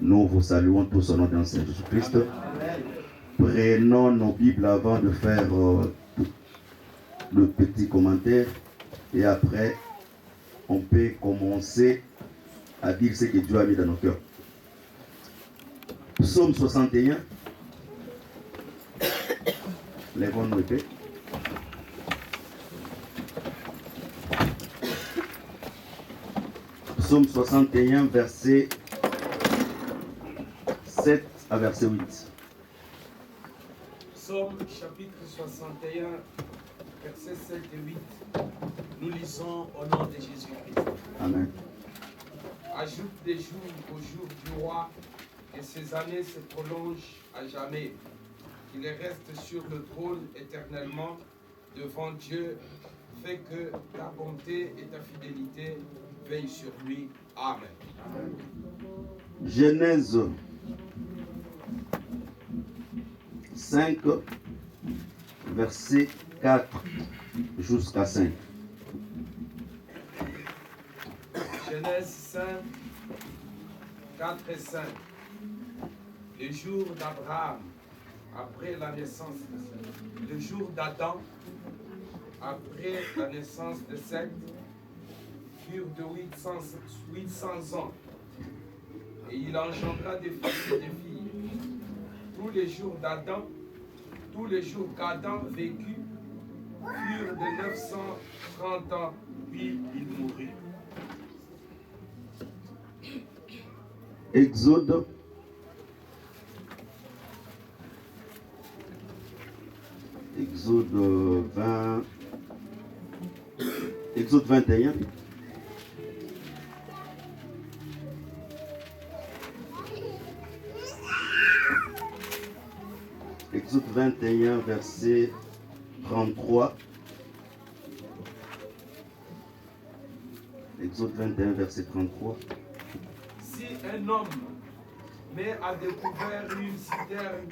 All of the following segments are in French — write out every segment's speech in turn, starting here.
Nous vous saluons tous au nom de notre Seigneur Jésus-Christ. Prenons nos Bibles avant de faire le petit commentaire et après on peut commencer à dire ce que Dieu a mis dans nos cœurs. Psaume 61. Lèvons-nous épais. Psaume 61, verset 7 à verset 8. Psaume chapitre 61, versets 7 et 8. Nous lisons au nom de Jésus-Christ. Amen. Ajoute des jours au jour du roi, que ses années se prolongent à jamais. Qu'il reste sur le trône éternellement devant Dieu. Fais que ta bonté et ta fidélité veillent sur lui. Amen. Genèse 5, verset 4 jusqu'à 5. Genèse 5, 4 et 5. Le jour d'Abraham, après la naissance de Seth. Le jour d'Adam, après la naissance de Seth, furent de 800 ans. Et il engendra des fils et des filles. Tous les jours d'Adam, tous les jours qu'Adam vécut, furent de 930 ans, puis il mourut. Exode 20, Exode 21. Exode 21, verset 33. Exode 21, verset 33. Si un homme met à découvert une citerne,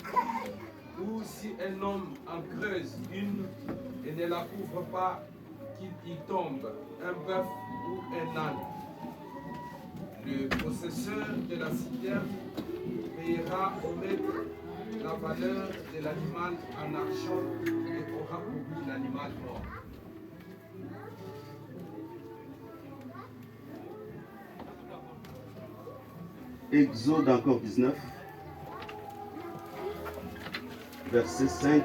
ou si un homme en creuse une et ne la couvre pas, qu'il y tombe un bœuf ou un âne, le possesseur de la citerne payera au maître la valeur de l'animal en argent et aura pour lui l'animal mort. Exode encore 19, verset 5.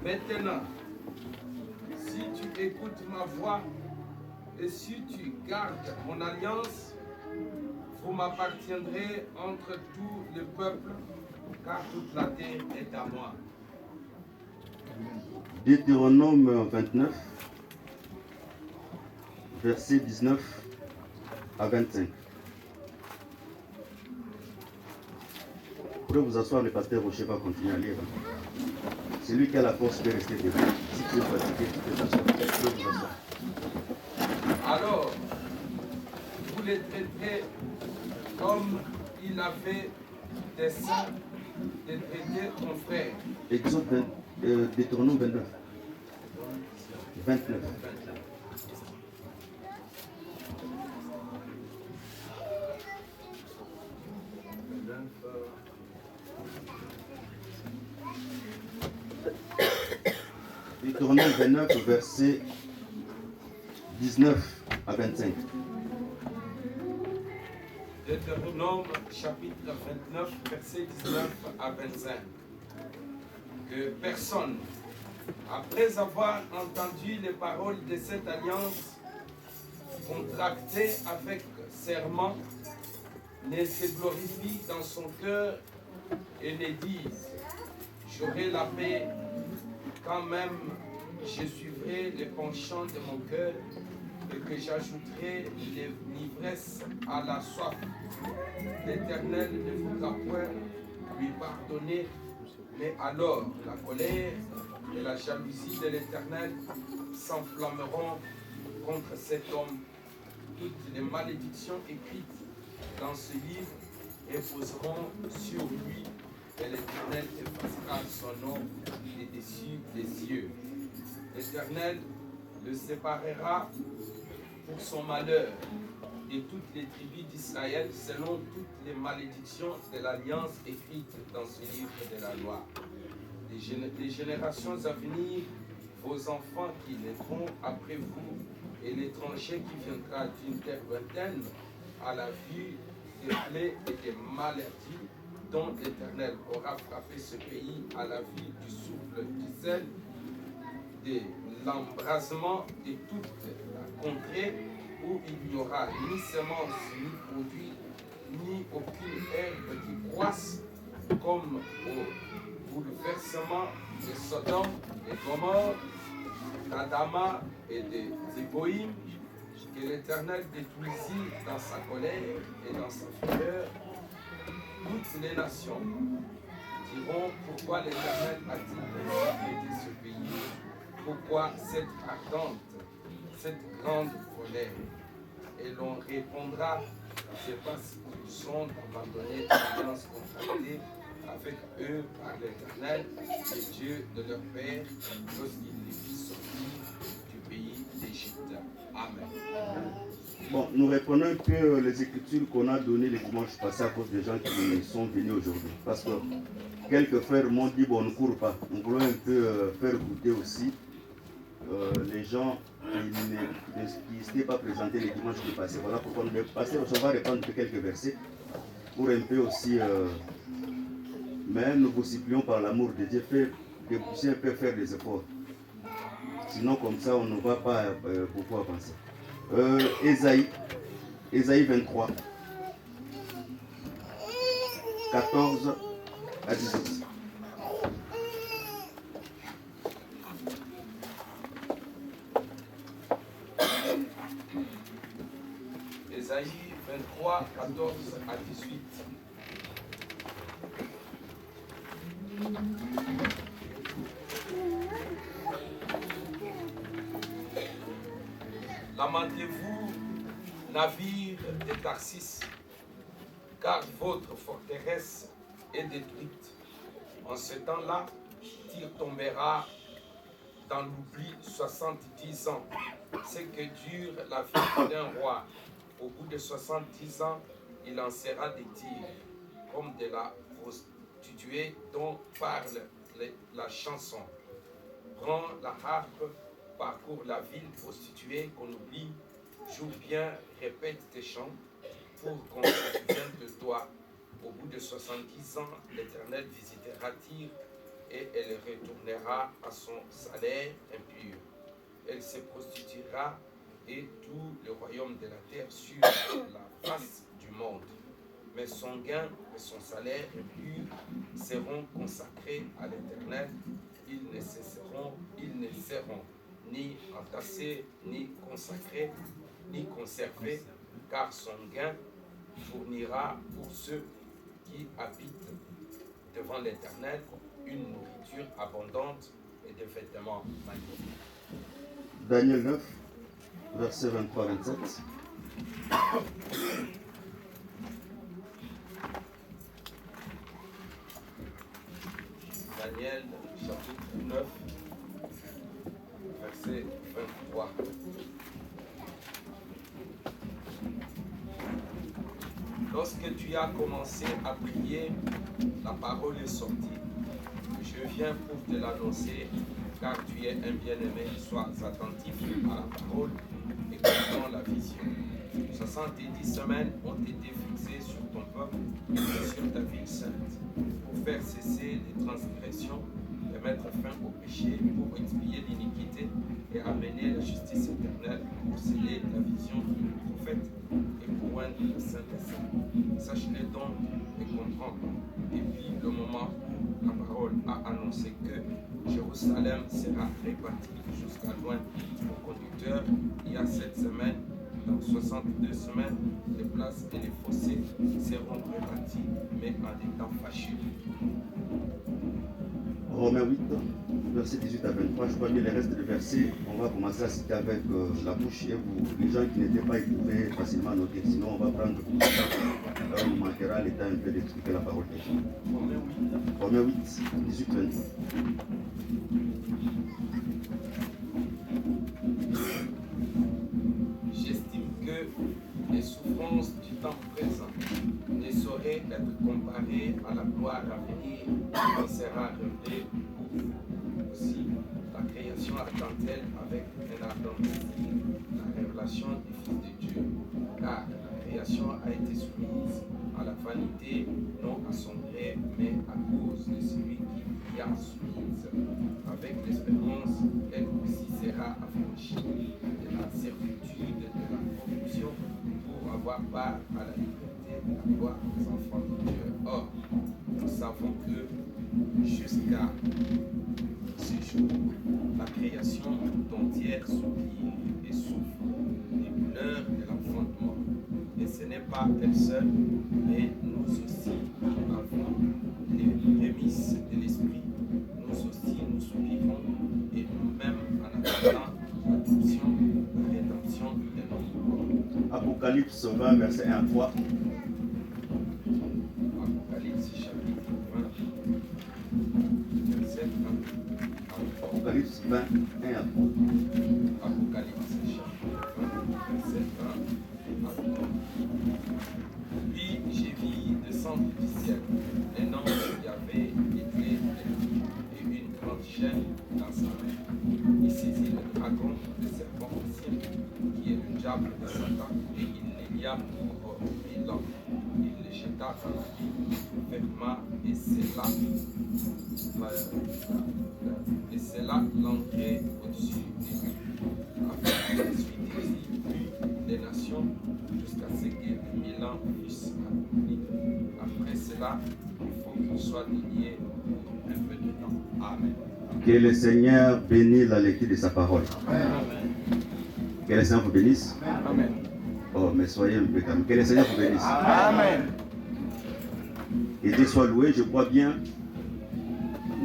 Maintenant, si tu écoutes ma voix et si tu gardes mon alliance, vous m'appartiendrez entre tous les peuples, car toute la terre est à moi. Deutéronome 29, verset 19 à 25. Vous pouvez vous asseoir, le pasteur Rocher va continuer à lire. C'est lui qui a la force de rester debout. Si tu es fatigué, tu peux t'asseoir. Tu peux vous asseoir. Alors, vous les traiterez comme il avait dessein de traiter ton frère. Exode Deutéronome 29. 29. Deutéronome 29, verset 19 à 25. Deutéronome chapitre 29, verset 19 à 25. Que personne, après avoir entendu les paroles de cette alliance contractée avec serment, ne se glorifie dans son cœur et ne dise: j'aurai la paix, quand même je suivrai les penchants de mon cœur et que j'ajouterai l'ivresse à la soif. L'Éternel ne voudra point lui pardonner, mais alors la colère et la jalousie de l'Éternel s'enflammeront contre cet homme. Toutes les malédictions écrites dans ce livre imposeront sur lui, et l'Éternel effacera son nom des dessus des cieux. L'Éternel le séparera pour son malheur et toutes les tribus d'Israël selon toutes les malédictions de l'alliance écrite dans ce livre de la loi. Les générations à venir, vos enfants qui naîtront après vous, et l'étranger qui viendra d'une terre lointaine, à la vue des plaies et des maladies dont l'Éternel aura frappé ce pays, à la vue du souffle du zèle, de l'embrasement de toute la contrée, où il n'y aura ni semence, ni produit, ni aucune herbe qui croisse, comme au bouleversement de Sodome et Gomorrhe, d'Adama et de Zéboïm, que l'Éternel détruisit dans sa colère et dans sa fureur. Toutes les nations diront pourquoi l'Éternel a-t-il arrêté ce pays, pourquoi cette ardente, cette grande colère. Et l'on répondra, je ne sais pas s'ils sont abandonnés l'alliance contractée avec eux par l'Éternel, le Dieu de leur père, lorsqu'il les fit sortir du pays d'Égypte. Amen. Bon, nous reprenons un peu les écritures qu'on a données le dimanche passé à cause des gens qui sont venus aujourd'hui. Parce que quelques frères m'ont dit, bon, on ne court pas. Nous voulons un peu faire goûter aussi les gens qui ne s'étaient pas présentés le dimanche qui passé. Voilà pourquoi nous passons. On va reprendre quelques versets pour un peu aussi... mais nous vous supplions par l'amour de Dieu, que vous puissiez un peu faire des efforts. Sinon, comme ça, on ne va pas beaucoup avancer. Ésaïe 23, 14 à 18. Ésaïe 23, 14 à 18. Lamentez-vous, navire de Tarsis, car votre forteresse est détruite. En ce temps-là, Tyr tombera dans l'oubli 70 ans. C'est que dure la vie d'un roi. Au bout de 70 ans, il en sera des tirs, comme de la prostituée dont parle la chanson. Prends la harpe, parcours la ville prostituée qu'on oublie, joue bien, répète tes chants, pour qu'on se souvienne de toi. Au bout de 70 ans, l'Éternel visitera Tyr et elle retournera à son salaire impur. Elle se prostituera et tout le royaume de la terre sur la face du monde. Mais son gain et son salaire impur seront consacrés à l'Éternel. Ils ne seront ni entassés, ni consacrés, ni conservés, car son gain fournira pour ceux qui habitent devant l'Éternel une nourriture abondante et des vêtements magnifiques. Daniel 9, verset 23-27. Daniel, chapitre 9, verset 23. Lorsque tu as commencé à prier, la parole est sortie. Je viens pour te l'annoncer, car tu es un bien-aimé. Sois attentif à la parole et comprends la vision. 70 semaines ont été fixées sur ton peuple et sur ta ville sainte, pour faire cesser les transgressions, et mettre fin au péché, pour expier l'iniquité et amener la justice éternelle, pour sceller la vision du prophète et pour oindre le Saint des Saints. Sache-le donc et comprends. Et puis le moment où la parole a annoncé que Jérusalem sera répartie jusqu'à loin au conducteur, il y a 7 semaines, dans 62 semaines, les places et les fossés seront répartis, mais en des temps fâcheux. Romains 8, verset 18 à 23. Je crois que les restes des versets, on va commencer à citer avec la bouche et vous, les gens qui n'étaient pas, ils pouvaient facilement noter. Sinon, on va prendre beaucoup de temps. Là, on manquera le temps un peu d'expliquer la parole des gens. Romains 8, 18, 23. que les souffrances du temps présent ne sauraient être comparées à la gloire à venir qui sera révélée pour vous. Aussi, la création attend-elle avec un ardent désir la révélation du Fils de Dieu, car la création a été soumise à la vanité, non à son gré, mais à cause de celui qui y a soumise. Avec l'espérance, elle aussi sera affranchie de la servitude de la corruption pour avoir part à la liberté de la gloire des enfants de Dieu. Or, nous savons que jusqu'à ce jour, la création tout entière soupire et souffre les douleurs de l'enfantement. Et ce n'est pas elle seule, mais nous aussi avons les prémices de l'esprit. Nous aussi nous soupirons et nous-mêmes en attendant l'adoption, la rédemption de notre corps. Apocalypse 20, verset 1 à 3. Apocalypse chapitre 20, verset 1 à 3. Apocalypse 20, 1 à 3. Apocalypse chapitre 20, verset 1 à 3. Puis j'ai vu descendre du ciel un ange qui avait les clés et une grande chaîne dans sa main. Il saisit le dragon, le serpent ancien, qui est le diable de Satan, et il le lia pour 1000 ans. Il le jeta dans la vie, ferma, et c'est là l'entrée au-dessus des murs. Afin de suivre les nations jusqu'à ce que les 1000 ans puissent accomplir. Après cela, il faut qu'il soit délié pour un peu de temps. Amen. Que le Seigneur bénisse la lecture de sa parole. Amen. Que le Seigneur vous bénisse. Amen. Oh, mais soyez un peu calme. Que le Seigneur vous bénisse. Amen. Et Dieu soit loué, je crois bien.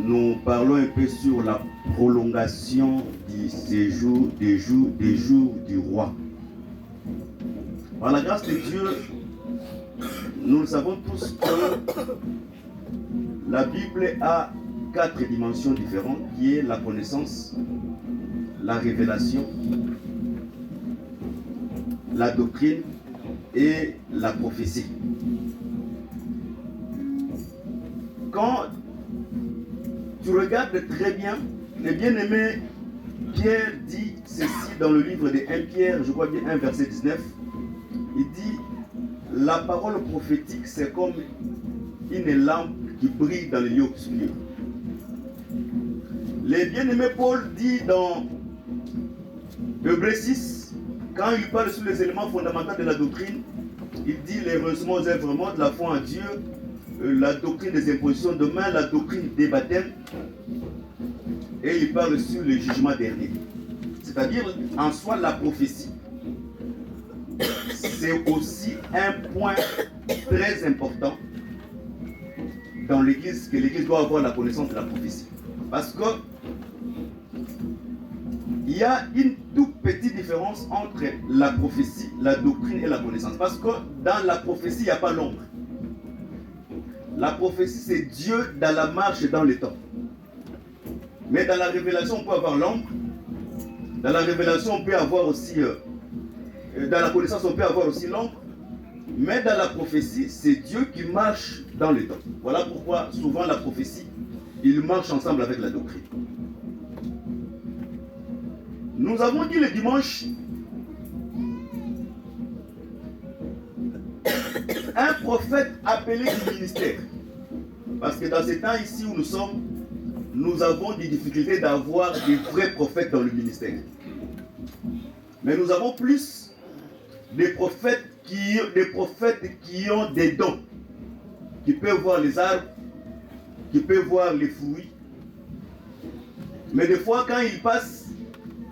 Nous parlons un peu sur la prolongation du séjour, des jours du roi. Par la grâce de Dieu, nous le savons tous que la Bible a 4 dimensions différentes, qui est la connaissance, la révélation, la doctrine et la prophétie. Quand tu regardes très bien, le bien-aimé Pierre dit ceci dans le livre de 1 Pierre, je crois bien 1 verset 19. Il dit, la parole prophétique c'est comme une lampe qui brille dans les lieux obscurs. Le bien-aimé Paul dit dans Hébreux 6, quand il parle sur les éléments fondamentaux de la doctrine, il dit les recevements aux œuvres mortes, la foi en Dieu, la doctrine des impositions de main, la doctrine des baptêmes, et il parle sur le jugement dernier. C'est-à-dire, en soi, la prophétie. C'est aussi un point très important dans l'Église, que l'Église doit avoir la connaissance de la prophétie. Parce que il y a une toute petite différence entre la prophétie, la doctrine et la connaissance. Parce que dans la prophétie, il n'y a pas l'ombre. La prophétie, c'est Dieu dans la marche et dans le temps. Mais dans la révélation, on peut avoir l'ombre. Dans la révélation, on peut avoir aussi... dans la connaissance, on peut avoir aussi l'ombre. Mais dans la prophétie, c'est Dieu qui marche dans le temps. Voilà pourquoi, souvent, la prophétie, il marche ensemble avec la doctrine. Nous avons dit le dimanche, un prophète appelé du ministère. Parce que dans ces temps ici où nous sommes, nous avons des difficultés d'avoir des vrais prophètes dans le ministère. Mais nous avons plus des prophètes qui ont des dons, qui peuvent voir les arbres, qui peuvent voir les fruits. Mais des fois, quand ils passent,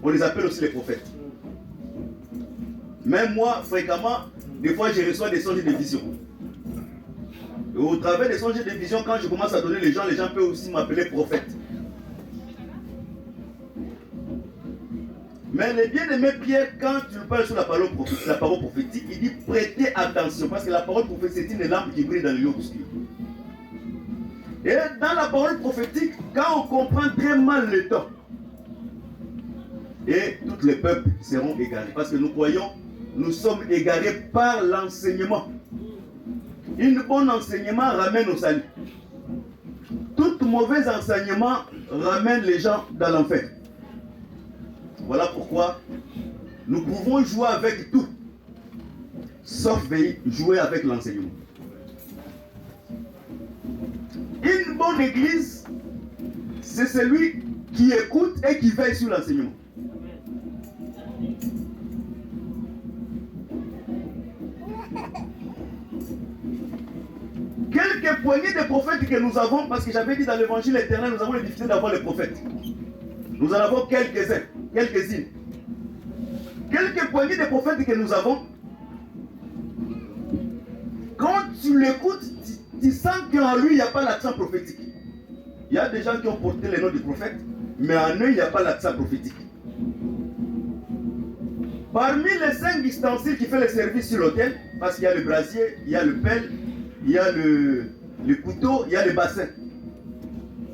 on les appelle aussi les prophètes. Même moi, fréquemment, des fois, je reçois des songes et des visions. Et au travers des songes et des visions, quand je commence à donner les gens peuvent aussi m'appeler prophète. Mais le bien-aimé Pierre, quand tu parles sur la parole prophétique, il dit prêtez attention, parce que la parole prophétique, c'est une lampe qui brille dans le lieu obscur. Et dans la parole prophétique, quand on comprend très mal le temps, et tous les peuples seront égarés. Parce que nous croyons nous sommes égarés par l'enseignement. Un bon enseignement ramène au salut. Tout mauvais enseignement ramène les gens dans l'enfer. Voilà pourquoi nous pouvons jouer avec tout, sauf jouer avec l'enseignement. Une bonne église, c'est celui qui écoute et qui veille sur l'enseignement. Quelques poignées de prophètes que nous avons, parce que j'avais dit dans l'évangile éternel, nous avons la difficulté d'avoir les prophètes. Nous en avons quelques-uns, quelques-unes. Quelques poignées de prophètes que nous avons, quand tu l'écoutes, tu sens qu'en lui, il n'y a pas l'accent prophétique. Il y a des gens qui ont porté le nom du prophète, mais en eux, il n'y a pas l'accent prophétique. Parmi les 5 ustensiles qui font le service sur l'autel, parce qu'il y a le brasier, il y a le pelle, il y a le couteau, il y a le bassin.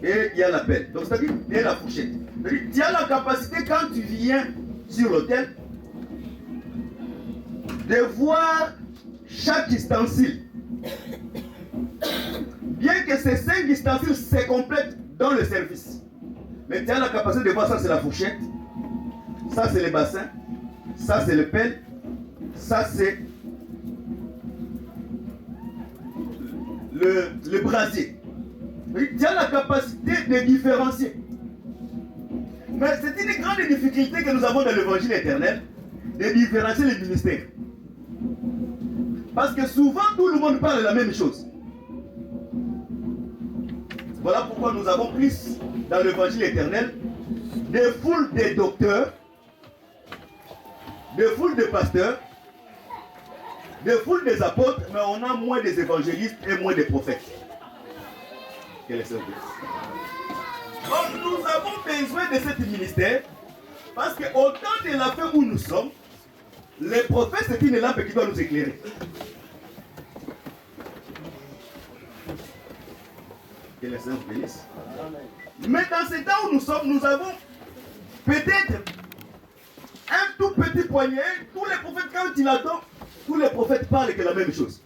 Et il y a la pelle. Donc c'est-à-dire, il y a la fourchette. C'est-à-dire, tu as la capacité quand tu viens sur l'autel de voir chaque ustensile. Bien que ces 5 ustensiles se complètent dans le service. Mais tu as la capacité de voir ça, c'est la fourchette. Ça, c'est le bassin. Ça, c'est le pelle. Ça, c'est le brasier. Tu as la capacité de différencier. Mais c'est une grande difficulté que nous avons dans l'évangile éternel, de différencier les ministères. Parce que souvent, tout le monde parle de la même chose. Voilà pourquoi nous avons plus dans l'évangile éternel des foules de docteurs, des foules de pasteurs, des foules des apôtres, mais on a moins des évangélistes et moins des prophètes. Quel est ce but? Donc nous avons besoin de ce ministère parce qu'au temps de la fin où nous sommes, les prophètes, c'est une lampe qui doit nous éclairer. Que les saints vous bénissent. Mais dans ce temps où nous sommes, nous avons peut-être un tout petit poignet. Tous les prophètes, quand ils attendent, tous les prophètes parlent de la même chose.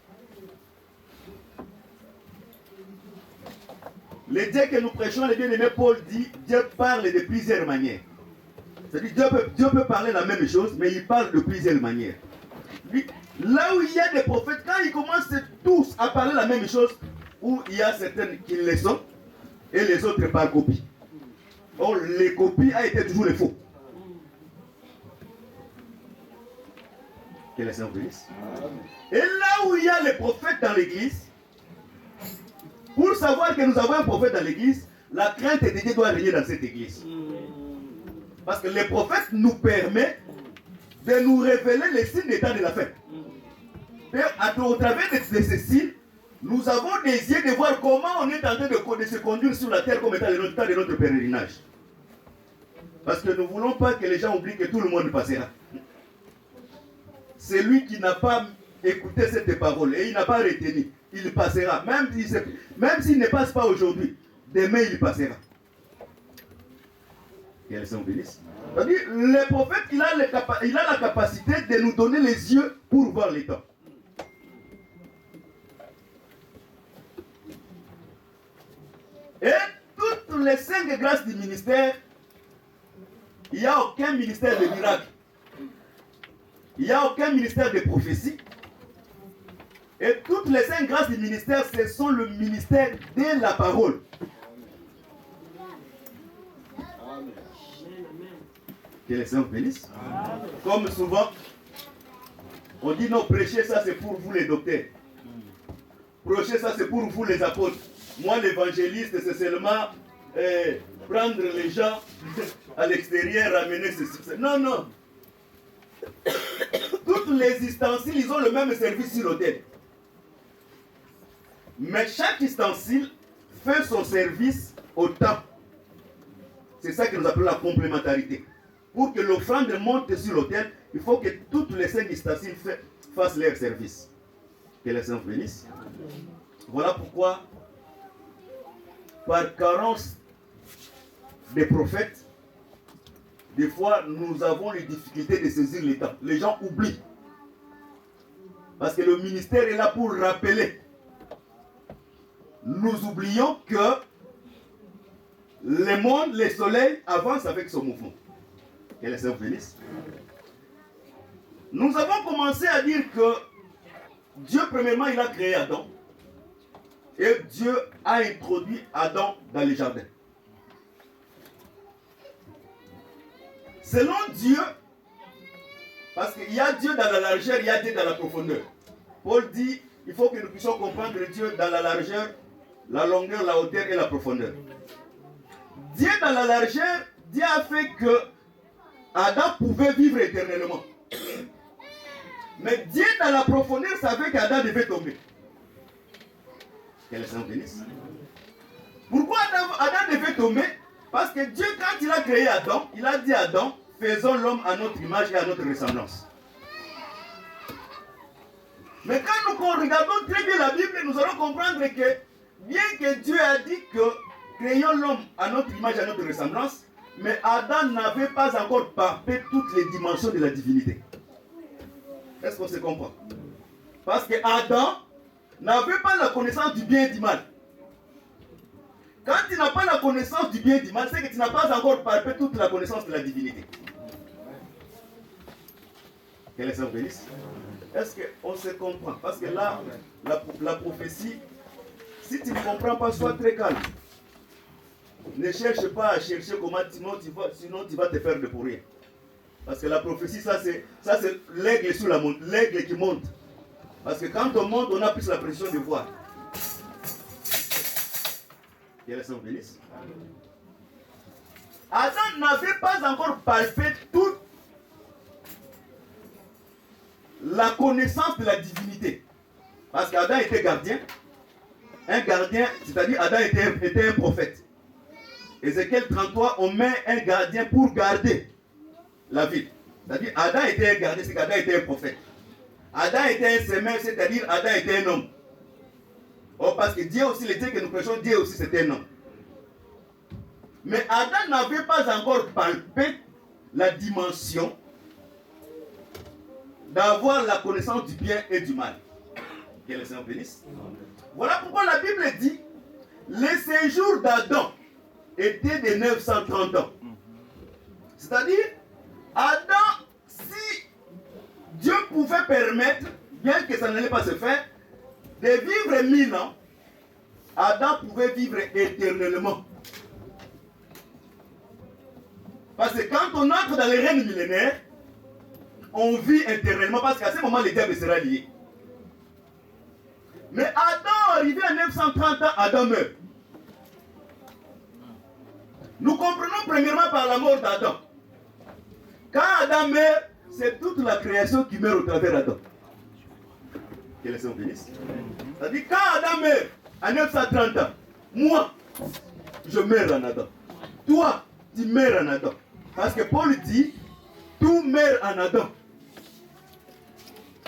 Le Dieu que nous prêchons, le bien-aimé Paul dit, Dieu parle de plusieurs manières. C'est-à-dire Dieu peut parler la même chose, mais il parle de plusieurs manières. Là où il y a des prophètes, quand ils commencent tous à parler la même chose, où il y a certaines qui le sont, et les autres par copie. Or, les copies a été toujours les faux. Que les saints vous bénissent. Et là où il y a les prophètes dans l'église, pour savoir que nous avons un prophète dans l'église, la crainte de Dieu doit régner dans cette église. Parce que les prophètes nous permettent de nous révéler les signes des temps de la fin. Et au travers de ces signes, nous avons des yeux de voir comment on est en train de se conduire sur la terre comme étant le temps de notre pèlerinage. Parce que nous ne voulons pas que les gens oublient que tout le monde passera. Celui qui n'a pas écouté cette parole et il n'a pas retenu, il passera. Même s'il ne passe pas aujourd'hui, demain il passera. Quels sont bénissent. C'est-à-dire, le prophète, il a la capacité de nous donner les yeux pour voir les temps. Et toutes les 5 grâces du ministère, il n'y a aucun ministère de miracle. Il n'y a aucun ministère de prophétie. Et toutes les 5 grâces du ministère, ce sont le ministère de la parole. Que les saints vous bénissent. Comme souvent, on dit non, prêcher ça c'est pour vous les docteurs. Prêcher ça c'est pour vous les apôtres. Moi l'évangéliste c'est seulement prendre les gens à l'extérieur, ramener ce succès. Non, non. Toutes les ustensiles, ils ont le même service sur l'autel. Mais chaque ustensile fait son service au temps. C'est ça que nous appelons la complémentarité. Pour que l'offrande monte sur l'autel, il faut que toutes les 5 ustensiles fassent leur service. Que les saints bénissent. Voilà pourquoi, par carence des prophètes, des fois nous avons les difficultés de saisir les temps. Les gens oublient. Parce que le ministère est là pour rappeler. Nous oublions que le monde, le soleil, avance avec son mouvement. Que le Seigneur bénisse. Nous avons commencé à dire que Dieu, premièrement, il a créé Adam. Et Dieu a introduit Adam dans le jardin. Selon Dieu, parce qu'il y a Dieu dans la largeur, il y a Dieu dans la profondeur. Paul dit, il faut que nous puissions comprendre Dieu dans la largeur, la longueur, la hauteur et la profondeur. Dieu dans la largeur, Dieu a fait que Adam pouvait vivre éternellement. Mais Dieu dans la profondeur savait qu'Adam devait tomber. Que le Seigneur bénisse. Pourquoi Adam devait tomber? Parce que Dieu, quand il a créé Adam, il a dit à Adam, faisons l'homme à notre image et à notre ressemblance. Mais quand nous regardons très bien la Bible, nous allons comprendre que bien que Dieu a dit que créons l'homme à notre image et à notre ressemblance, mais Adam n'avait pas encore parfait toutes les dimensions de la divinité. Est-ce qu'on se comprend? Parce que Adam n'avait pas la connaissance du bien et du mal. Quand tu n'as pas la connaissance du bien et du mal, c'est que tu n'as pas encore parfait toute la connaissance de la divinité. Que les Seigneur bénisse. Est-ce qu'on se comprend? Parce que là, la prophétie, si tu ne comprends pas, sois très calme. Ne cherche pas à chercher comment, sinon tu vas te faire de pour rien. Parce que la prophétie, ça c'est l'aigle sous la monte, l'aigle qui monte. Parce que quand on monte, on a plus la pression de voir. Que les Seigneur bénisse. Adam n'avait pas encore palpé toute la connaissance de la divinité. Parce qu'Adam était gardien. Un gardien, c'est-à-dire Adam était un prophète. Ézéchiel 33, on met un gardien pour garder la ville. C'est-à-dire Adam était un gardien, c'est qu'Adam était un prophète. Adam était un semeur, c'est-à-dire Adam était un homme. Oh, parce que Dieu aussi, le Dieu que nous prêchons, Dieu aussi c'était un homme. Mais Adam n'avait pas encore palpé la dimension d'avoir la connaissance du bien et du mal. Que le Seigneur bénisse. Voilà pourquoi la Bible dit, les séjours d'Adam étaient de 930 ans. C'est-à-dire, Adam, si Dieu pouvait permettre, bien que ça n'allait pas se faire, de vivre 1000 ans, Adam pouvait vivre éternellement. Parce que quand on entre dans les règnes millénaires, on vit éternellement parce qu'à ce moment, le diable sera lié. Mais Adam, arrivé à 930 ans, Adam meurt. Nous comprenons premièrement par la mort d'Adam. Quand Adam meurt, c'est toute la création qui meurt au travers d'Adam. Que les Seigneur bénisse. C'est-à-dire, quand Adam meurt à 930 ans, moi, je meurs en Adam. Toi, tu meurs en Adam. Parce que Paul dit, tout meurt en Adam.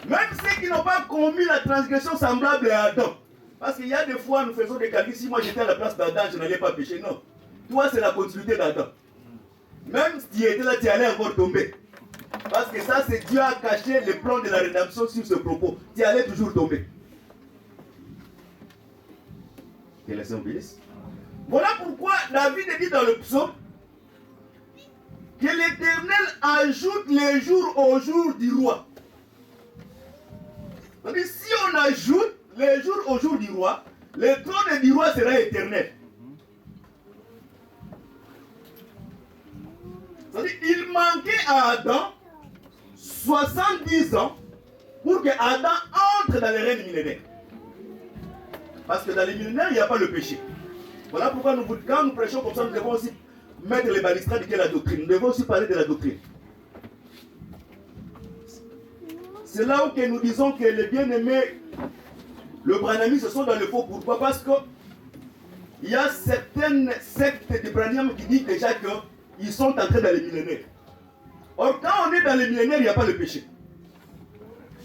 Même ceux qui n'ont pas commis la transgression semblable à Adam. Parce qu'il y a des fois, nous faisons des calculs. Si moi j'étais à la place d'Adam, je n'allais pas pécher. Non. Toi, c'est la continuité d'Adam. Même si tu étais là, tu allais encore tomber. Parce que ça, c'est Dieu a caché le plan de la rédemption sur ce propos. Tu allais toujours tomber. Que les Seigneur bénisse. Voilà pourquoi David dit dans le psaume que l'Éternel ajoute les jours au jour du roi. C'est-à-dire, si on ajoute les jours au jour du roi, le trône du roi sera éternel. C'est-à-dire, il manquait à Adam 70 ans pour que Adam entre dans les règnes millénaires. Parce que dans les millénaires, il n'y a pas le péché. Voilà pourquoi quand nous prêchons comme ça, nous devons aussi mettre les balustrades de la doctrine. Nous devons aussi parler de la doctrine. C'est là où nous disons que les bien-aimés, le Branhamisme, ce sont dans le faux. Pourquoi? Parce que il y a certaines sectes de Branham qui disent déjà qu'ils sont entrés dans les millénaires. Or, quand on est dans les millénaires, il n'y a pas le péché.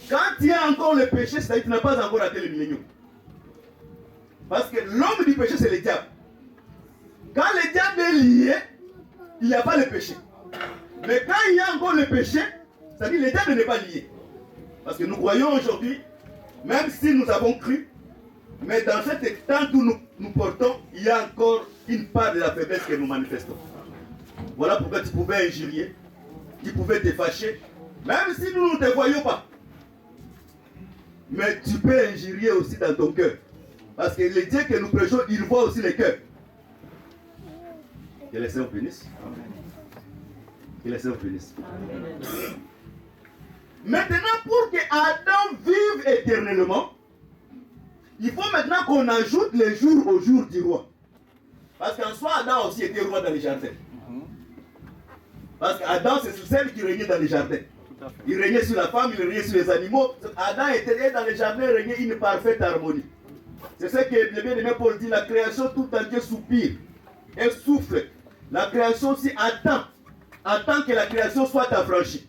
Quand il y a encore le péché, c'est-à-dire que tu n'as pas encore atteint le millénium. Parce que l'homme du péché, c'est le diable. Quand le diable est lié, il n'y a pas le péché. Mais quand il y a encore le péché, c'est-à-dire que le diable n'est pas lié. Parce que nous croyons aujourd'hui Même si nous avons cru, mais dans cet état où nous portons, il y a encore une part de la faiblesse que nous manifestons. Voilà pourquoi tu pouvais injurier, tu pouvais te fâcher, même si nous ne te voyons pas. Mais tu peux injurier aussi dans ton cœur. Parce que les dieux que nous prêchons, ils voient aussi les cœurs. Que les Seigneur bénisse. Que les Seigneur bénisse. Maintenant, pour que Adam vive éternellement, il faut maintenant qu'on ajoute les jours au jour du roi. Parce qu'en soi, Adam aussi était roi dans les jardins. Parce qu'Adam, c'est celui qui régnait dans les jardins. Il régnait sur la femme, il régnait sur les animaux. Adam était dans les jardins, il régnait une parfaite harmonie. C'est ce que le bien-aimé Paul dit, la création tout entière soupire et souffle. La création aussi attend que la création soit affranchie.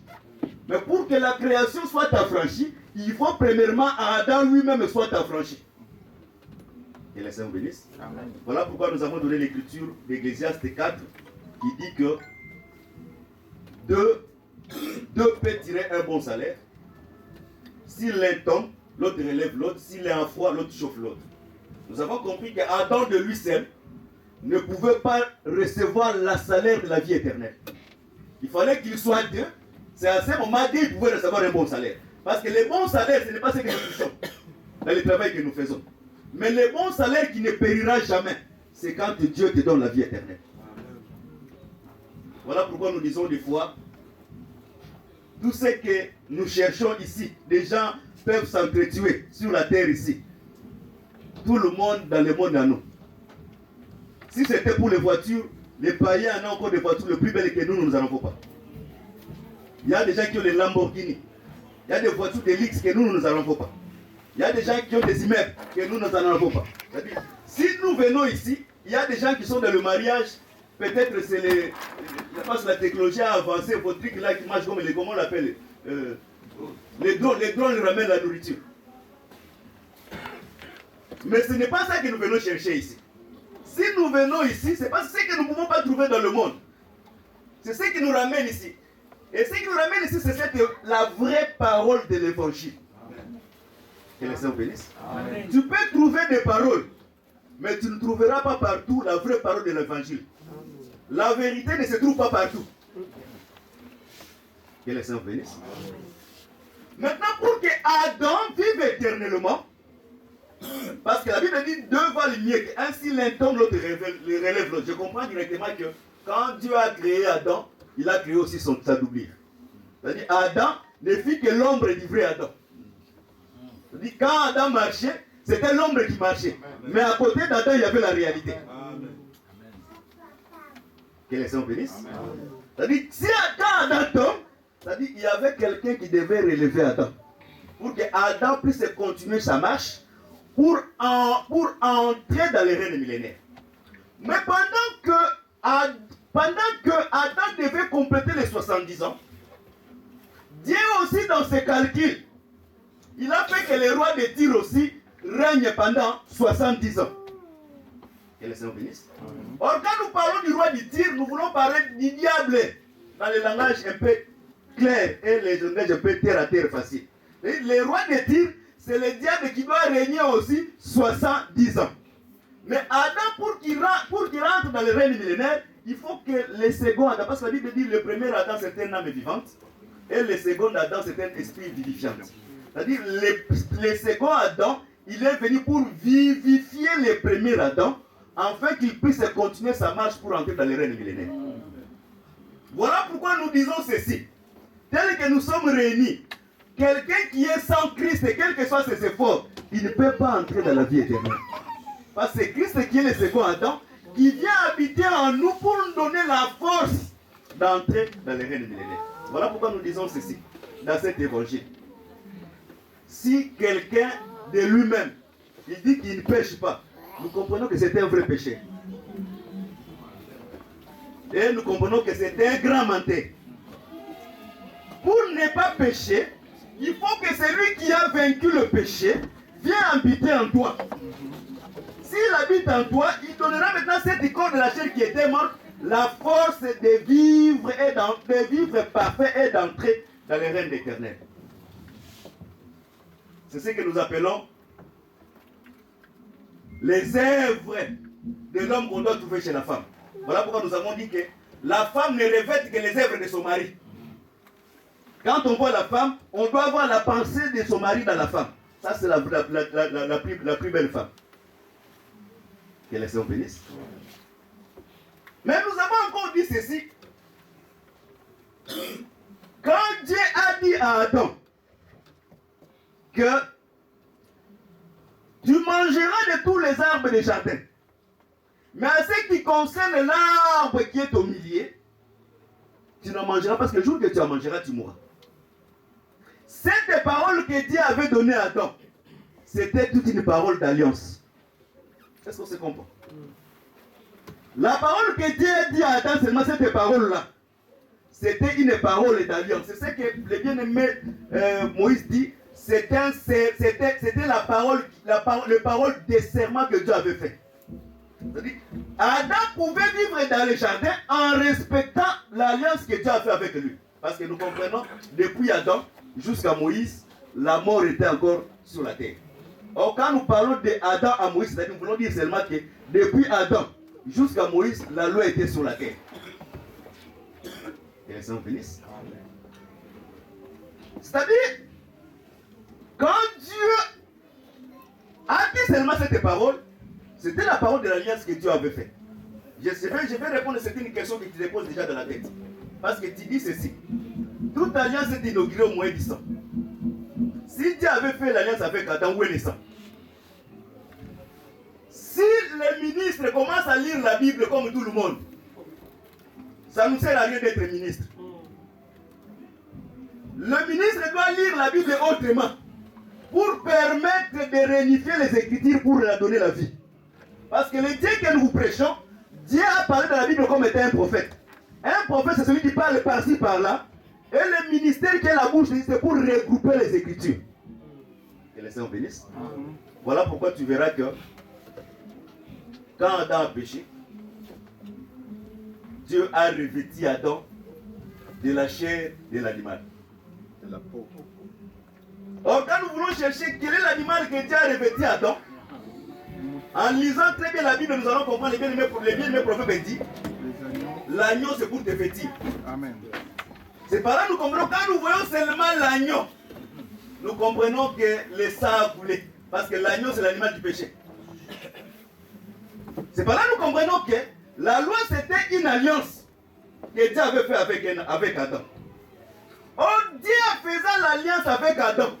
Mais pour que la création soit affranchie, il faut premièrement Adam lui-même soit affranchi. Et les saints vous bénissent. Voilà pourquoi nous avons donné l'écriture d'Ecclésiaste 4 qui dit que deux peut tirer un bon salaire. Si l'un tombe, l'autre relève l'autre. S'il est en froid, l'autre chauffe l'autre. Nous avons compris qu'Adam de lui seul ne pouvait pas recevoir le salaire de la vie éternelle. Il fallait qu'il soit deux. C'est à ce moment qu'il pouvait recevoir un bon salaire. Parce que les bons salaires, ce n'est pas ce que nous touchons dans le travail que nous faisons. Mais le bon salaire qui ne périra jamais, c'est quand Dieu te donne la vie éternelle. Voilà pourquoi nous disons des fois, tout ce que nous cherchons ici, des gens peuvent s'entretuer sur la terre ici. Tout le monde dans le monde à nous. Si c'était pour les voitures, les païens en ont encore des voitures les plus belles que nous n'en avons pas. Il y a des gens qui ont les Lamborghini. Il y a des voitures de luxe que nous n'en avons pas. Il y a des gens qui ont des immeubles que nous n'en avons pas. C'est-à-dire, si nous venons ici, il y a des gens qui sont dans le mariage. Peut-être c'est la technologie a avancé, vos trucs là qui marchent comme les, comment on l'appelle, les drones ramènent la nourriture. Mais ce n'est pas ça que nous venons chercher ici. Si nous venons ici, ce n'est pas ce que nous ne pouvons pas trouver dans le monde. C'est ce qui nous ramène ici. Et ce qui nous ramène ici, c'est la vraie parole de l'évangile. Que les saints vous bénissent. Tu peux trouver des paroles, mais tu ne trouveras pas partout la vraie parole de l'évangile. La vérité ne se trouve pas partout. Que les saints vous bénissent. Maintenant, pour que Adam vive éternellement, parce que la Bible dit deux valent mieux, ainsi l'un tombe, l'autre relève l'autre. Je comprends directement que quand Dieu a créé Adam, il a créé aussi sa doublure. C'est-à-dire Adam ne fit que l'ombre du vrai Adam. C'est-à-dire quand Adam marchait, c'était l'ombre qui marchait. Mais à côté d'Adam, il y avait la réalité. Que les saints bénissent. C'est-à-dire si Adam tombe, c'est-à-dire il y avait quelqu'un qui devait relever Adam. Pour que Adam puisse continuer sa marche. Pour entrer dans les règnes millénaires. Mais pendant que Adam devait compléter les 70 ans, Dieu aussi dans ses calculs, il a fait que les rois de Tyr aussi règnent pendant 70 ans. Que les saints bénissent. Or, quand nous parlons du roi de Tyr, nous voulons parler du diable dans le langage un peu clair et le langage un peu terre à terre facile. Les rois de Tyr, c'est le diable qui doit régner aussi 70 ans. Mais Adam, pour qu'il rentre dans le règne millénaire, il faut que le second Adam, parce que la Bible dit le premier Adam c'est une âme vivante, et le second Adam c'est un esprit vivifiant. C'est-à-dire le second Adam, il est venu pour vivifier le premier Adam, afin qu'il puisse continuer sa marche pour entrer dans le règne millénaire. Voilà pourquoi nous disons ceci. Tel que nous sommes réunis, quelqu'un qui est sans Christ, quels que soient ses efforts, il ne peut pas entrer dans la vie éternelle. Parce que c'est Christ qui est le second Adam, qui vient habiter en nous pour nous donner la force d'entrer dans le règne millénaire. Voilà pourquoi nous disons ceci, dans cet évangile. Si quelqu'un de lui-même, il dit qu'il ne pêche pas, nous comprenons que c'est un vrai péché. Et nous comprenons que c'est un grand menteur. Pour ne pas pécher, il faut que celui qui a vaincu le péché vienne habiter en toi. S'il habite en toi, il donnera maintenant cet corps de la chair qui était mort la force de vivre parfait et d'entrer dans le règne éternel. C'est ce que nous appelons les œuvres de l'homme qu'on doit trouver chez la femme. Voilà pourquoi nous avons dit que la femme ne revêt que les œuvres de son mari. Quand on voit la femme, on doit avoir la pensée de son mari dans la femme. Ça, c'est la plus belle femme. Que les Seigneur bénisse. Mais nous avons encore dit ceci. Quand Dieu a dit à Adam que tu mangeras de tous les arbres des jardins, mais à ce qui concerne l'arbre qui est au milieu, tu n'en mangeras pas parce que le jour que tu en mangeras, tu mourras. Cette parole que Dieu avait donnée à Adam, c'était toute une parole d'alliance. Est-ce qu'on se comprend? La parole que Dieu a dit à Adam, seulement cette parole-là, c'était une parole d'alliance. C'est ce que le bien-aimé Moïse dit, c'était la parole des serments que Dieu avait fait. C'est-à-dire, Adam pouvait vivre dans le jardin en respectant l'alliance que Dieu a fait avec lui. Parce que nous comprenons, depuis Adam jusqu'à Moïse, la mort était encore sur la terre. Or, quand nous parlons d'Adam à Moïse, c'est-à-dire, nous voulons dire seulement que depuis Adam jusqu'à Moïse, la loi était sur la terre. Que les saints bénissent. C'est-à-dire, quand Dieu a dit seulement cette parole, c'était la parole de l'alliance que Dieu avait faite. Je vais répondre, c'est une question qui te dépose déjà dans la tête. Parce que tu dis ceci. Toute alliance est inaugurée au moyen du sang. Si Dieu avait fait l'alliance avec Adam, où est le sang? Si les ministres commencent à lire la Bible comme tout le monde, ça ne nous sert à rien d'être ministre. Le ministre doit lire la Bible autrement pour permettre de réunifier les Écritures pour leur donner la vie. Parce que le Dieu que nous vous prêchons, Dieu a parlé dans la Bible comme étant un prophète. Un prophète, c'est celui qui parle par-ci, par-là. Et le ministère qui est la bouche, c'est pour regrouper les Écritures. Que les saints bénissent. Voilà pourquoi tu verras que quand Adam a péché, Dieu a revêtu Adam de la chair de l'animal. De la peau. Or, quand nous voulons chercher quel est l'animal que Dieu a revêtu Adam, en lisant très bien la Bible, nous allons comprendre les bien-aimés prophètes dit l'agneau c'est pour te vêtir. Amen. C'est par là que nous comprenons, quand nous voyons seulement l'agneau, nous comprenons que le sang a coulé. Parce que l'agneau c'est l'animal du péché. C'est par là que nous comprenons que la loi c'était une alliance que Dieu avait fait avec Adam. Or, Dieu faisant l'alliance avec Adam.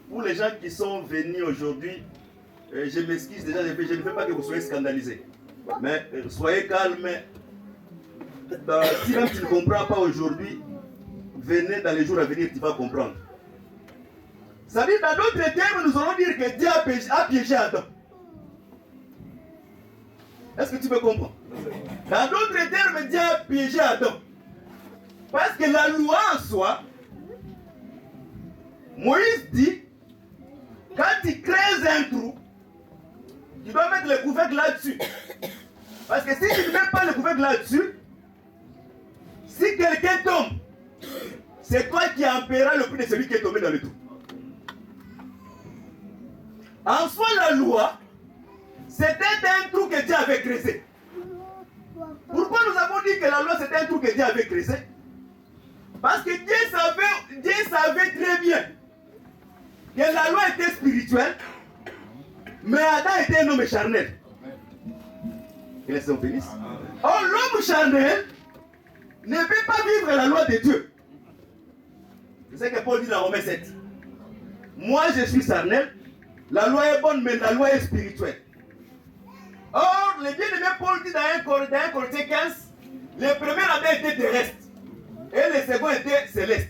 Pour les gens qui sont venus aujourd'hui, je m'excuse déjà, je ne veux pas que vous soyez scandalisés. Mais soyez calmes. Si même tu ne comprends pas aujourd'hui, venez dans les jours à venir, tu vas comprendre. Ça dit, dans d'autres termes, nous allons dire que Dieu a piégé Adam. Est-ce que tu peux comprendre? Dans d'autres termes, Dieu a piégé Adam. Parce que la loi en soi, Moïse dit, quand tu creuses un trou, tu dois mettre le couvercle là-dessus. Parce que si tu ne mets pas le couvercle là-dessus, si quelqu'un tombe, c'est toi qui en paieras le prix de celui qui est tombé dans le trou. En soi, la loi, c'était un trou que Dieu avait creusé. Pourquoi nous avons dit que la loi c'était un trou que Dieu avait creusé? Parce que Dieu savait très bien que la loi était spirituelle, mais Adam était un homme charnel. Que les saints bénissent. Or, l'homme charnel ne peut pas vivre la loi de Dieu. C'est ce que Paul dit dans Romains 7. Moi, je suis charnel, la loi est bonne, mais la loi est spirituelle. Or, le bien-aimé Paul dit dans 1 Corinthiens 15, le premier Adam était terrestre et le second était céleste.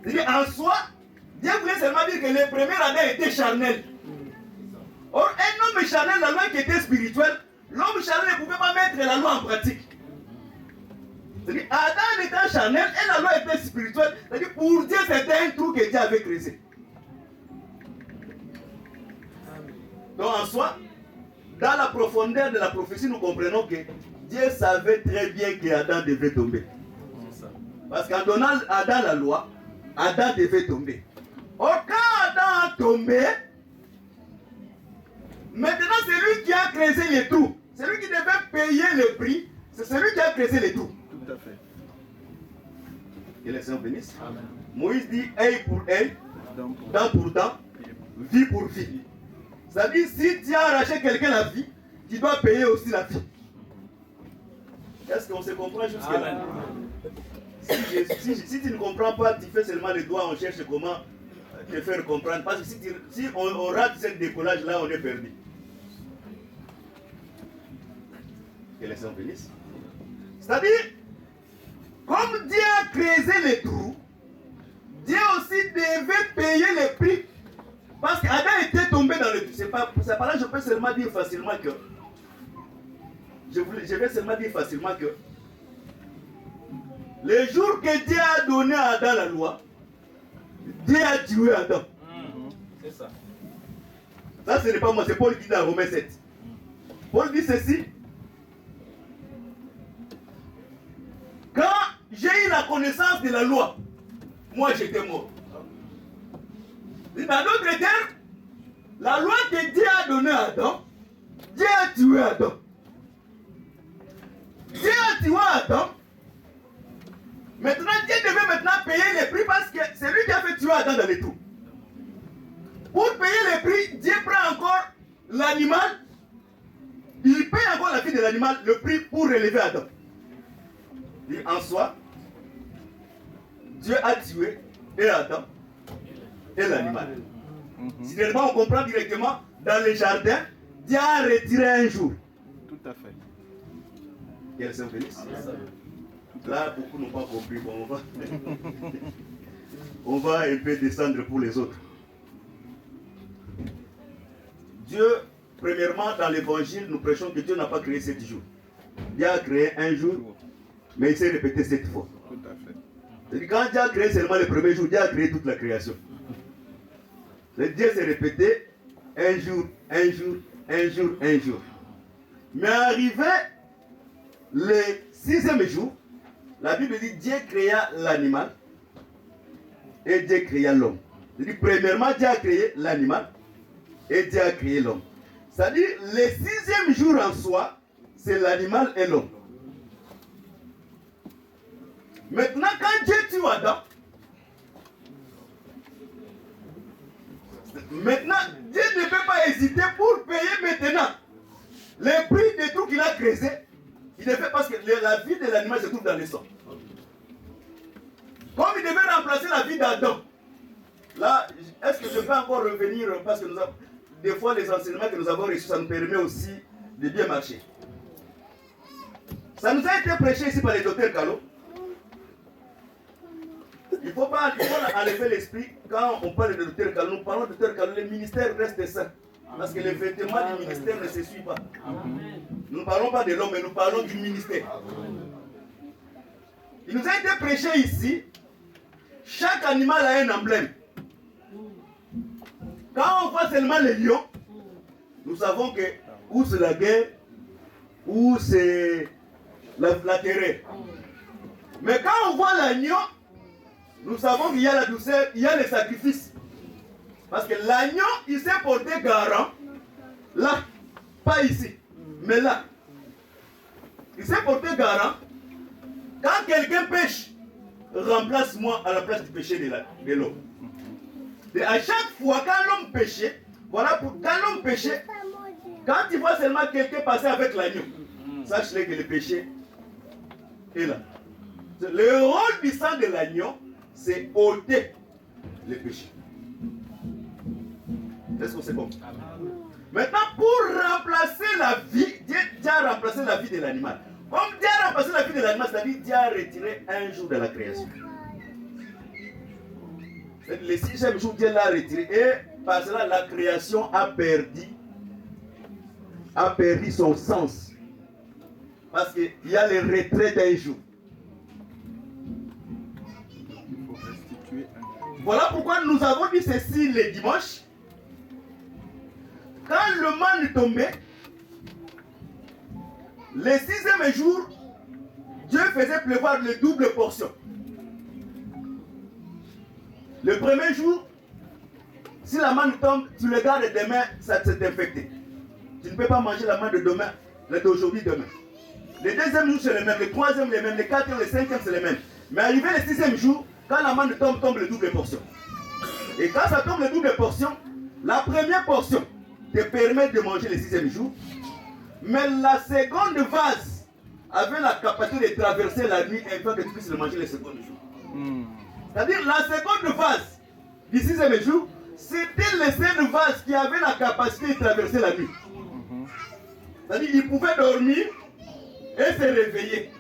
C'est-à-dire, en soi, Dieu voulait seulement dire que le premier Adam était charnel. Or, un homme charnel, la loi qui était spirituelle, l'homme charnel ne pouvait pas mettre la loi en pratique. C'est-à-dire, Adam était charnel et la loi était spirituelle. C'est-à-dire, pour Dieu, c'était un trou que Dieu avait creusé. Donc, en soi, dans la profondeur de la prophétie, nous comprenons que Dieu savait très bien qu'Adam devait tomber. Parce qu'en donnant à Adam la loi, Adam devait tomber. tombé, maintenant c'est lui qui a creusé les trous. C'est lui qui devait payer le prix. C'est celui qui a creusé les trous. Tout à fait. Que les Seigneur bénisse. Moïse dit œil pour œil, Dent dent pour dent, vie pour vie. C'est-à-dire, si tu as arraché quelqu'un la vie, tu dois payer aussi la vie. Est-ce qu'on se comprend jusque-là? Si tu ne comprends pas, tu fais seulement les doigts, on cherche comment te faire comprendre. Parce que si on rate ce décollage-là, on est perdu. Que les Seigneur bénisse. C'est-à-dire, comme Dieu a creusé les trous, Dieu aussi devait payer les prix. Parce qu'Adam était tombé dans le trou. C'est pas là je peux seulement dire facilement que. Je vais seulement dire facilement que. Le jour que Dieu a donné à Adam la loi, Dieu a tué Adam. C'est ça. Ça, ce n'est pas moi, c'est Paul qui dit dans Romains 7. Paul dit ceci. Quand j'ai eu la connaissance de la loi, moi j'étais mort. Dans d'autres termes, la loi que Dieu a donnée à Adam, Dieu a tué Adam. Dieu a tué Adam. Maintenant, Dieu devait maintenant payer les prix parce que c'est lui qui a fait tuer Adam dans les trous. Pour payer les prix, Dieu prend encore l'animal. Il paye encore la vie de l'animal, le prix pour relever Adam. Et en soi, Dieu a tué et Adam et l'animal. Si on comprend directement, dans le jardin, Dieu a retiré un jour. Tout à fait. Quel Saint Félix? Là, beaucoup n'ont pas compris. Bon, on va un peu descendre pour les autres. Dieu, premièrement, dans l'évangile, nous prêchons que Dieu n'a pas créé 7 jours. Dieu a créé un jour, mais il s'est répété 7 fois. Tout à fait. C'est-à-dire, quand Dieu a créé seulement le premier jour, Dieu a créé toute la création. Dieu s'est répété un jour, un jour, un jour, un jour. Mais arrivé le 6e jour, la Bible dit Dieu créa l'animal et Dieu créa l'homme. C'est-à-dire, premièrement, Dieu a créé l'animal et Dieu a créé l'homme. C'est-à-dire, le 6e jour en soi, c'est l'animal et l'homme. Maintenant, quand Dieu tue Adam, maintenant, Dieu ne peut pas hésiter pour payer maintenant le prix des trous qu'il a creusé. Il devait, parce que la vie de l'animal se trouve dans le sang. Comme il devait remplacer la vie d'Adam. Là, est-ce que je peux encore revenir, parce que des fois les enseignements que nous avons reçus, ça nous permet aussi de bien marcher. Ça nous a été prêché ici par le docteur Kalo. Il faut enlever l'esprit. Quand on parle de docteur Kalo, nous parlons de docteur Kalo, le ministère reste sain. Parce que le vêtement du ministère ne se suit pas. Nous ne parlons pas de l'homme, mais nous parlons du ministère. Il nous a été prêché ici. Chaque animal a un emblème. Quand on voit seulement les lions, nous savons que ou c'est la guerre, ou c'est la terreur. Mais quand on voit l'agneau, nous savons qu'il y a la douceur, il y a le sacrifice. Parce que l'agneau, il s'est porté garant. Là, pas ici, mais là. Il s'est porté garant. Quand quelqu'un pêche, remplace-moi à la place du péché de l'homme. Et à chaque fois, quand l'homme péchait, voilà, quand l'homme péchait, quand tu vois seulement quelqu'un passer avec l'agneau, sache-le que le péché est là. Le rôle du sang de l'agneau, c'est ôter le péché. Est-ce qu'on sait comment? Maintenant, pour remplacer la vie, Dieu a remplacé la vie de l'animal. Comme Dieu a remplacé la vie de l'animal, c'est-à-dire Dieu a retiré un jour de la création. Le 6e jour, Dieu l'a retiré. Et par cela, la création a perdu son sens. Parce qu'il y a le retrait d'un jour. Il faut restituer un. Voilà pourquoi nous avons dit ceci le dimanche. Quand le man tombait, le 6e jour, Dieu faisait pleuvoir le double portion. Le premier jour, Si la manne tombe, tu le gardes demain, ça s'est infecté. Tu ne peux pas manger la manne de demain, d'aujourd'hui, demain. Le deuxième jour, c'est le même. Le troisième, le même. Le quatrième, le cinquième, c'est le même. Mais arrivé le sixième jour, quand la manne tombe, tombe le double portion. Et quand ça tombe le double portion, la première portion te permet de manger le sixième jour. Mais la seconde vase avait la capacité de traverser la nuit afin que tu puisses le manger le second jour. C'est-à-dire la seconde vase du sixième jour, c'était le seul vase qui avait la capacité de traverser la nuit. C'est-à-dire qu'il pouvait dormir et se réveiller.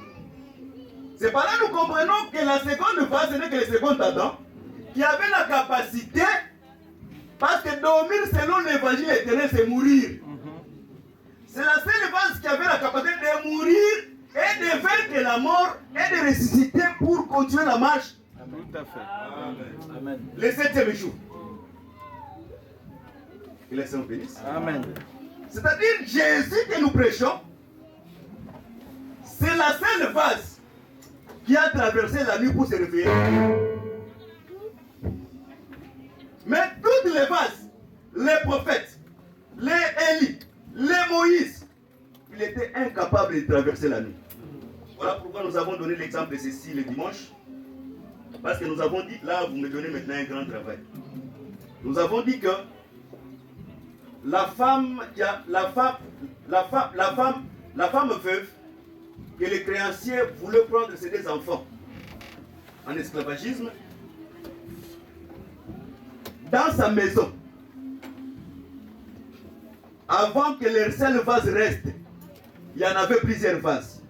C'est par là que nous comprenons que la seconde vase, ce n'est que le second Adam, qui avait la capacité, parce que dormir selon l'évangile éternel, c'est mourir. C'est la seule vase qui avait la capacité de mourir et de vaincre la mort et de ressusciter pour continuer la marche. Tout à fait. Amen. Le septième jour. Que les saints bénissent. Amen. C'est-à-dire Jésus que nous prêchons, c'est la seule vase qui a traversé la nuit pour se réveiller. Mais toutes les vases, les prophètes, les Élie, les Moïse, il était incapable de traverser la nuit. Voilà pourquoi nous avons donné l'exemple de ceci le dimanche. Parce que nous avons dit, là vous me donnez maintenant un grand travail. Nous avons dit que la femme veuve, que les créanciers voulaient prendre ses deux enfants en esclavagisme, dans sa maison, avant que le seul vase reste, il y en avait plusieurs vases.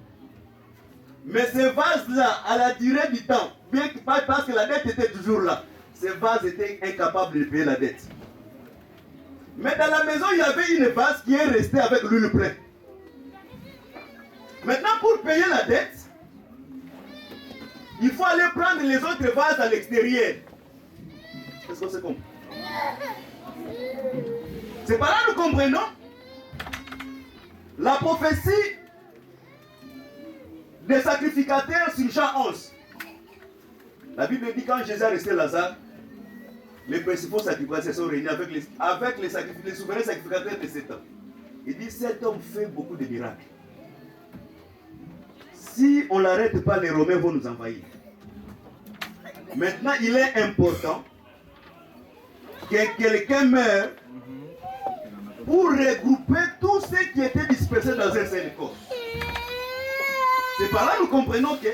Mais ces vases-là, à la durée du temps, bien que pas parce que la dette était toujours là, ces vases étaient incapables de payer la dette. Mais dans la maison, il y avait une vase qui est restée avec l'huile pleine. Maintenant, pour payer la dette, il faut aller prendre les autres vases à l'extérieur. Est-ce que c'est compris? C'est par là que nous comprenons la prophétie des sacrificateurs sur Jean 11. La Bible dit quand Jésus a resté Lazare, les principaux sacrificateurs sont réunis avec les souverains sacrificateurs de cet homme. Il dit cet homme fait beaucoup de miracles. Si on ne l'arrête pas, les Romains vont nous envahir. Maintenant, il est important que quelqu'un meure pour regrouper tous ceux qui étaient dispersés dans un seul corps. C'est par là que nous comprenons que,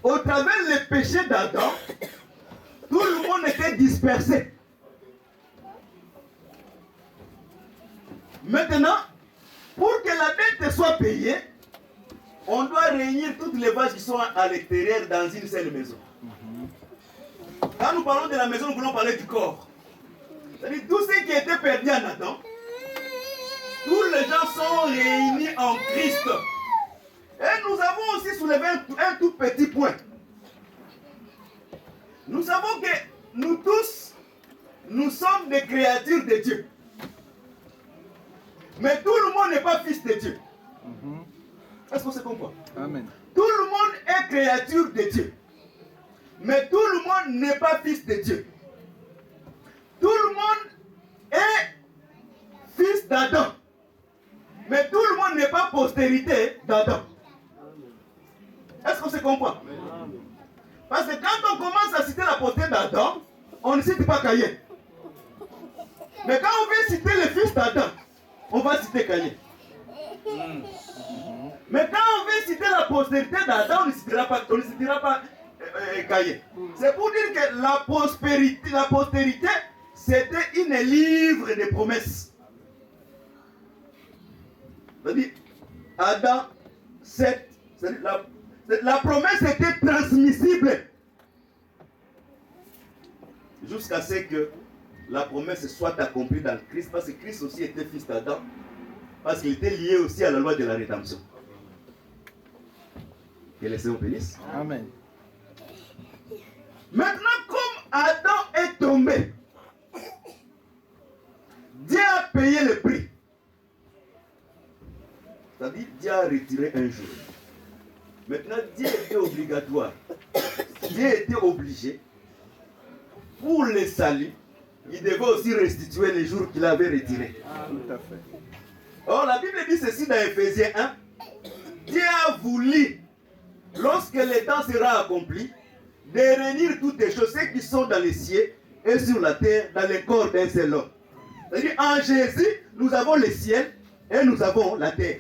au travers des péchés d'Adam, tout le monde était dispersé. Maintenant, pour que la dette soit payée, on doit réunir toutes les vaches qui sont à l'extérieur dans une seule maison. Quand nous parlons de la maison, nous voulons parler du corps. C'est-à-dire tous ceux qui étaient perdus en Adam, tous les gens sont réunis en Christ. Et nous avons aussi soulevé un tout petit point. Nous savons que nous tous, nous sommes des créatures de Dieu. Mais tout le monde n'est pas fils de Dieu. Est-ce que c'est comprend? Amen. Tout le monde est créature de Dieu. Mais tout le monde n'est pas fils de Dieu. Tout le monde est fils d'Adam. Mais tout le monde n'est pas postérité d'Adam. Est-ce que c'est comprend? Parce que quand on commence à citer la postérité d'Adam, on ne cite pas Caïn. Mais quand on veut citer le fils d'Adam, on va citer Caïn. Mais quand on veut citer la postérité d'Adam, on ne citera pas Caïn. C'est pour dire que la postérité, c'était une livre de promesses. C'est-à-dire, Adam, la promesse était transmissible. Jusqu'à ce que la promesse soit accomplie dans Christ, parce que Christ aussi était fils d'Adam, parce qu'il était lié aussi à la loi de la rédemption. Que les Seigneur bénisse. Amen. Maintenant, comme Adam est tombé, Dieu a payé le prix. C'est-à-dire, Dieu a retiré un jour. Maintenant, Dieu était obligatoire. Dieu était obligé, pour le salut, il devait aussi restituer les jours qu'il avait retirés. Tout à fait. Or, la Bible dit ceci dans Ephésiens 1. Dieu a voulu, lorsque le temps sera accompli, de réunir toutes les choses, ceux qui sont dans les cieux et sur la terre, dans le corps d'un seul homme. C'est-à-dire, en Jésus, nous avons le ciel et nous avons la terre.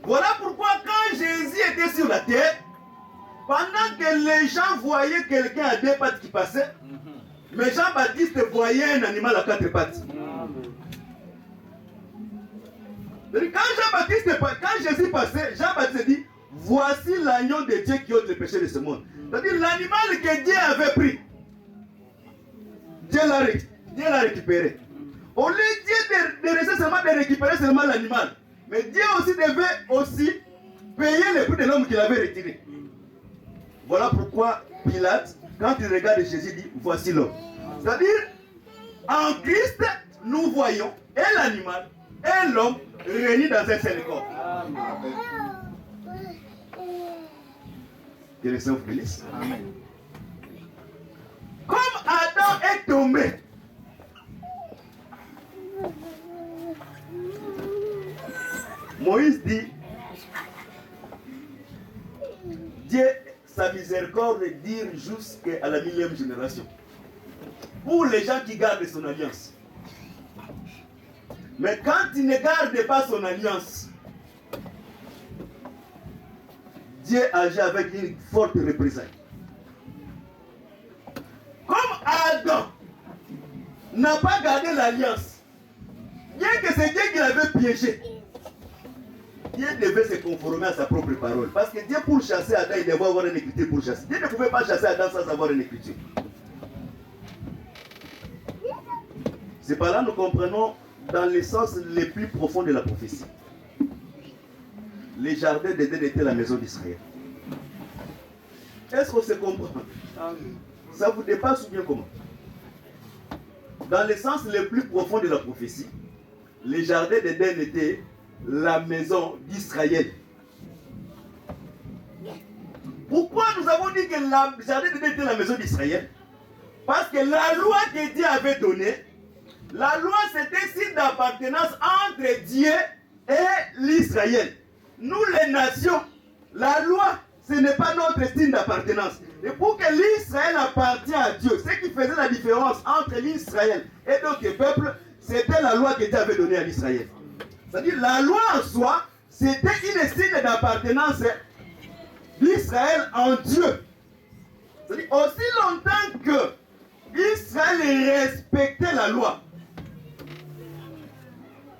Voilà pourquoi quand Jésus était sur la terre, pendant que les gens voyaient quelqu'un à 2 pattes qui passait, mais Jean-Baptiste voyait un animal à 4 pattes. Quand Jésus passait, Jean-Baptiste dit, voici l'agneau de Dieu qui ôte le péché de ce monde. C'est-à-dire l'animal que Dieu avait pris, Dieu l'a récupéré. Au lieu de rester seulement de récupérer seulement l'animal, mais Dieu aussi devait payer le prix de l'homme qu'il avait retiré. Voilà pourquoi Pilate, quand il regarde Jésus, dit, voici l'homme. C'est-à-dire, en Christ, nous voyons et l'animal et l'homme réunis dans un seul corps. Que le Seigneur vous bénisse. Comme Adam est tombé, Moïse dit, Dieu, sa miséricorde dure jusqu'à la 1000e génération. Pour les gens qui gardent son alliance. Mais quand il ne garde pas son alliance, Dieu agit avec une forte représailles. Comme Adam n'a pas gardé l'alliance, bien que c'est Dieu qui l'avait piégé, Dieu devait se conformer à sa propre parole. Parce que Dieu, pour chasser Adam, il devait avoir une écriture pour chasser. Dieu ne pouvait pas chasser Adam sans avoir une écriture. C'est par là que nous comprenons dans le sens le plus profond de la prophétie. Les jardins d'Éden étaient la maison d'Israël. Est-ce qu'on se comprend? Ça vous dépasse ou bien comment? Dans le sens le plus profond de la prophétie, les jardins d'Éden étaient la maison d'Israël. Pourquoi nous avons dit que le jardin d'Éden était la maison d'Israël? Parce que la loi que Dieu avait donnée, la loi c'était un signe d'appartenance entre Dieu et l'Israël. Nous les nations, la loi, ce n'est pas notre signe d'appartenance. Et pour que l'Israël appartienne à Dieu, ce qui faisait la différence entre l'Israël et d'autres peuples, c'était la loi que Dieu avait donnée à l'Israël. C'est-à-dire la loi en soi, c'était une signe d'appartenance d'Israël en Dieu. C'est-à-dire aussi longtemps que Israël respectait la loi,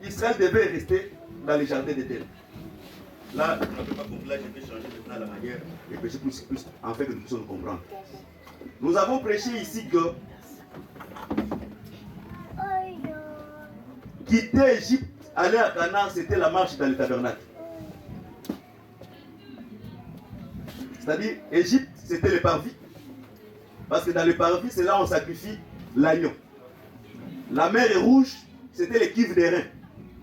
Israël devait rester dans les jardins d'Éden. Là, je ne peux pas comprendre, là, je vais changer maintenant la manière de prêcher plus en fait que nous puissions nous comprendre. Nous avons prêché ici que quitter Égypte, aller à Canaan, c'était la marche dans le tabernacle. C'est-à-dire, Égypte, c'était le parvis. Parce que dans le parvis, c'est là où on sacrifie l'agneau. La mer est rouge, c'était les cuves des reins.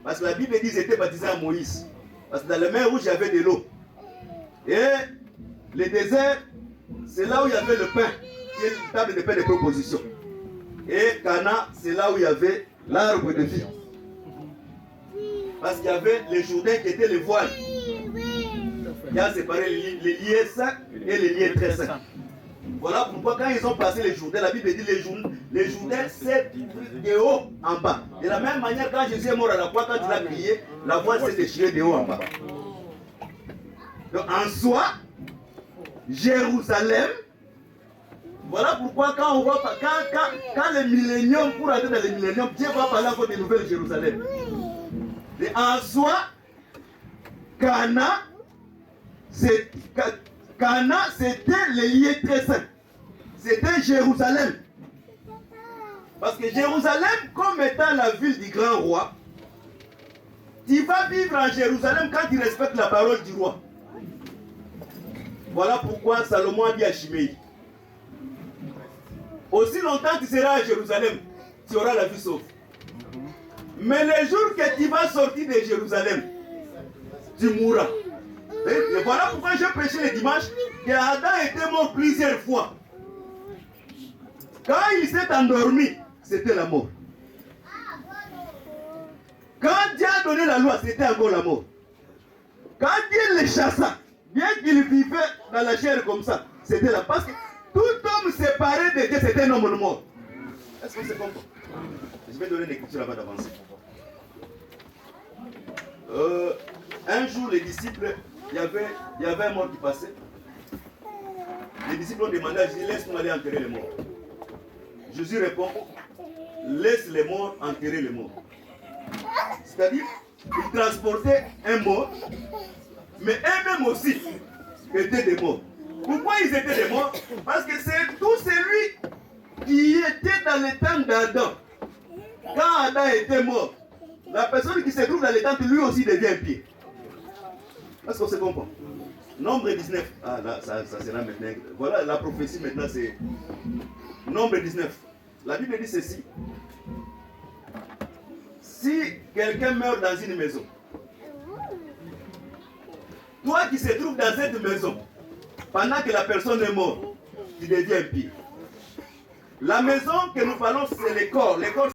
Parce que la Bible dit qu'ils étaient baptisés à Moïse. Parce que dans la mer rouge, il y avait de l'eau. Et le désert, c'est là où il y avait le pain, qui est une table de pain de proposition. Et Cana, c'est là où il y avait l'arbre de vie. Parce qu'il y avait les Jourdains qui étaient les voiles. Qui a séparé les liés saints et les liés très saints. Voilà pourquoi quand ils ont passé les Jourdains, la Bible dit les Jourdains c'est de haut en bas. De la même manière, quand Jésus est mort à la croix, quand il a crié, la voile s'est déchirée de haut en bas. Donc en soi, Jérusalem, voilà pourquoi quand on voit quand le millénium, pour entrer dans le millénium, Dieu va parler encore de nouvelles Jérusalem. Et en soi, Cana, c'était le lieu très saint. C'était Jérusalem. Parce que Jérusalem, comme étant la ville du grand roi, tu vas vivre en Jérusalem quand tu respectes la parole du roi. Voilà pourquoi Salomon a dit à Chiméi, aussi longtemps tu seras à Jérusalem, tu auras la vie sauve. Mais le jour que tu vas sortir de Jérusalem, tu mourras. Et voilà pourquoi j'ai prêché le dimanche que Adam était mort plusieurs fois. Quand il s'est endormi, c'était la mort. Quand Dieu a donné la loi, c'était encore la mort. Quand Dieu les chassa, bien qu'il vivait dans la chair comme ça, c'était là. Parce que tout homme séparé de Dieu, c'était un homme mort. Est-ce que c'est comprend? Je vais donner une écriture là-bas d'avancer. Un jour, les disciples, il y avait un mort qui passait. Les disciples ont demandé à Jésus, laisse-nous aller enterrer les morts. Jésus répond, laisse les morts enterrer les morts. C'est-à-dire, ils transportaient un mort, mais eux-mêmes aussi étaient des morts. Pourquoi ils étaient des morts? Parce que c'est tout celui qui était dans le temps d'Adam. Quand Adam était mort, la personne qui se trouve dans les tentes, lui aussi devient impie. Est-ce qu'on se comprend? Nombre 19. Ah là, ça sera maintenant. Voilà, la prophétie maintenant c'est Nombre 19. La Bible dit ceci. Si quelqu'un meurt dans une maison, toi qui se trouves dans cette maison, pendant que la personne est morte, tu deviens impie. La maison que nous parlons, c'est le corps. Le corps,